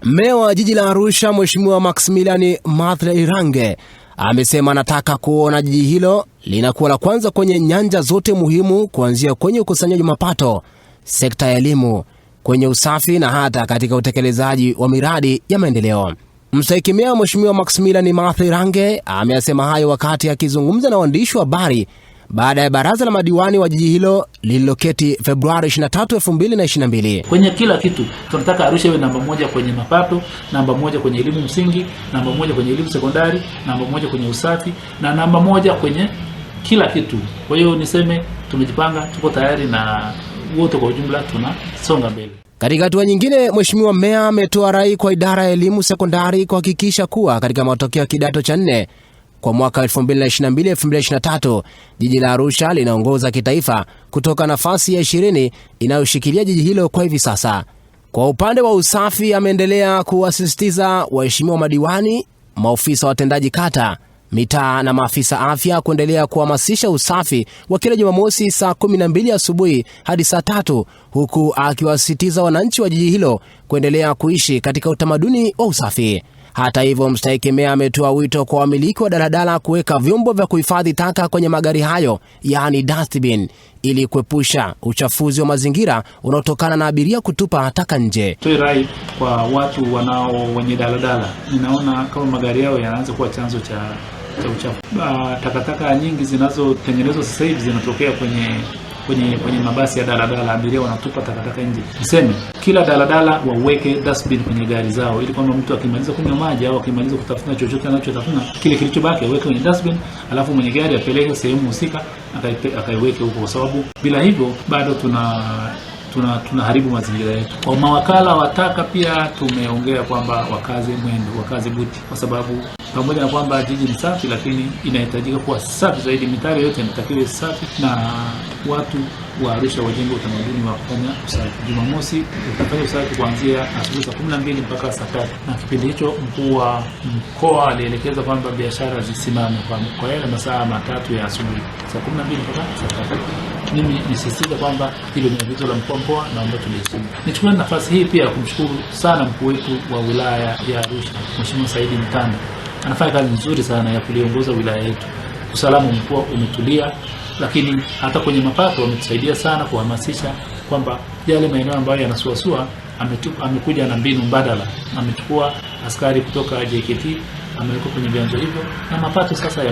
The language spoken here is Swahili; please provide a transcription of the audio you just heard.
Meya wa jiji la Arusha Mheshimiwa Maximilian Mathairange amesema anataka kuona jiji hilo linakuwa la kwanza kwenye nyanja zote muhimu, kuanzia kwenye ukusanyaji mapato, sekta ya elimu, kwenye usafi na hata katika utekelezaji wa miradi ya maendeleo. Mstahiki Meya Mheshimiwa Maximilian Mathairange ameyasema hayo wakati akizungumza na waandishi wa habari baada ya baraza la madiwani wa jiji hilo lililoketi Februari 23, 2022. Kwenye kila kitu tunataka Arusha iwe namba moja kwenye mapato, namba moja kwenye elimu msingi, namba moja kwenye elimu sekondari, namba moja kwenye usafi na namba moja kwenye kila kitu. Kwa hiyo niseme tumejipanga, tuko tayari na wote kwa ujumla tunasonga mbele. Katika hatua nyingine, Mheshimiwa Meya ametoa rai kwa idara ya elimu sekondari kuhakikisha kuwa katika matokeo ya kidato cha 4 kwa mwaka 2022-2023 jiji la Arusha linaongoza kitaifa kutoka nafasi ya 20 inayoshikilia jiji hilo kwa hivi sasa. Kwa upande wa usafi, ameendelea kuwasisitiza waheshimiwa madiwani, maofisa watendaji kata, mitaa na maafisa afya kuendelea kuhamasisha usafi wa kila Jumamosi saa 12 asubuhi hadi saa 3, huku akiwasisitiza wananchi wa jiji hilo kuendelea kuishi katika utamaduni wa usafi. Hata hivyo, mstahiki Meya ametoa wito kwa wamiliki wa daladala kuweka vyombo vya kuhifadhi taka kwenye magari hayo, yaani dustbin, ili kuepusha uchafuzi wa mazingira unaotokana na abiria kutupa taka nje. Toe rai kwa watu wenye daladala. Ninaona kama magari yao yanaanza kuwa chanzo cha uchafu. Takataka nyingi zinazotengenezwa sasa hivi zinatokea kwenye mabasi ya daladala, abiria wanatupa takataka nje. Niseme kila daladala waweke dustbin kwenye gari zao, ili kwamba mtu akimaliza kunywa maji au akimaliza kutafuna chochote anachotafuna, kile kilichobaki aweke kwenye dustbin, alafu mwenye gari apeleke sehemu husika akaiweke huko, kwa sababu bila hivyo bado tunaharibu mazingira yetu. Kwa mawakala wa taka pia tumeongea kwamba wakaze mwendo, wakaze buti, kwa sababu pamoja na kwamba jiji ni safi, lakini inahitajika kuwa safi zaidi. Mitaro yote inatakiwa safi na watu wa Arusha wajenge utamaduni wa kufanya usafi. Jumamosi tutafanya usafi kuanzia asubuhi saa 12 mpaka saa 3. Na kipindi hicho mkuu wa mkoa alielekeza kwamba biashara zisimame kwa yale masaa matatu ya asubuhi, saa 12 mpaka saa 3. Mimi nisisitiza kwamba hilo ni agizo la mkoa, naomba tuliheshimu. Nichukue nafasi hii pia kumshukuru sana mkuu wetu wa wilaya ya Arusha, Mheshimiwa Saidi Mtanda. Anafanya kazi nzuri sana ya kuliongoza wilaya yetu. Usalama mkuu umetulia, lakini hata kwenye mapato ametusaidia sana kuhamasisha kwamba yale maeneo ambayo yanasuasua amekuja na mbinu mbadala. Amechukua askari kutoka JKT ameweka kwenye vyanzo hivyo na mapato sasa